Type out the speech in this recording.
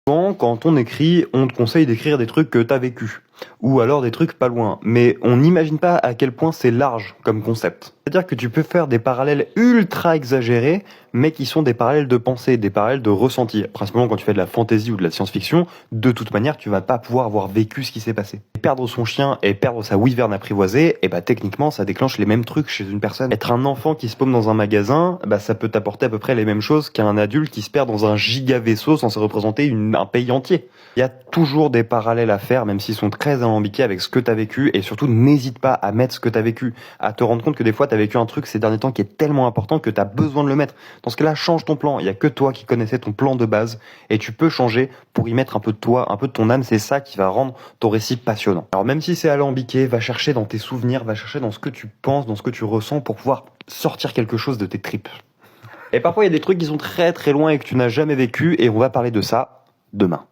Souvent, quand on écrit, on te conseille d'écrire des trucs que t'as vécu, ou alors des trucs pas loin, mais on n'imagine pas à quel point c'est large comme concept. C'est-à-dire que tu peux faire des parallèles ultra exagérés, mais qui sont des parallèles de pensée, des parallèles de ressenti. Principalement quand tu fais de la fantasy ou de la science-fiction, de toute manière, tu vas pas pouvoir avoir vécu ce qui s'est passé. Perdre son chien et perdre sa wyvern apprivoisée, et bah techniquement, ça déclenche les mêmes trucs chez une personne. Être un enfant qui se paume dans un magasin, bah ça peut t'apporter à peu près les mêmes choses qu'un adulte qui se perd dans un giga vaisseau censé représenter un pays entier. Il y a toujours des parallèles à faire, même s'ils sont très alambiqués avec ce que t'as vécu, et surtout n'hésite pas à mettre ce que t'as vécu, à te rendre compte que des fois t'as vécu un truc ces derniers temps qui est tellement important que t'as besoin de le mettre. Dans ce cas-là, change ton plan. Il y a que toi qui connaissais ton plan de base, et tu peux changer pour y mettre un peu de toi, un peu de ton âme. C'est ça qui va rendre ton récit passionnant. Alors même si c'est alambiqué, va chercher dans tes souvenirs, va chercher dans ce que tu penses, dans ce que tu ressens pour pouvoir sortir quelque chose de tes tripes. Et parfois il y a des trucs qui sont très très loin et que tu n'as jamais vécu, et on va parler de ça demain.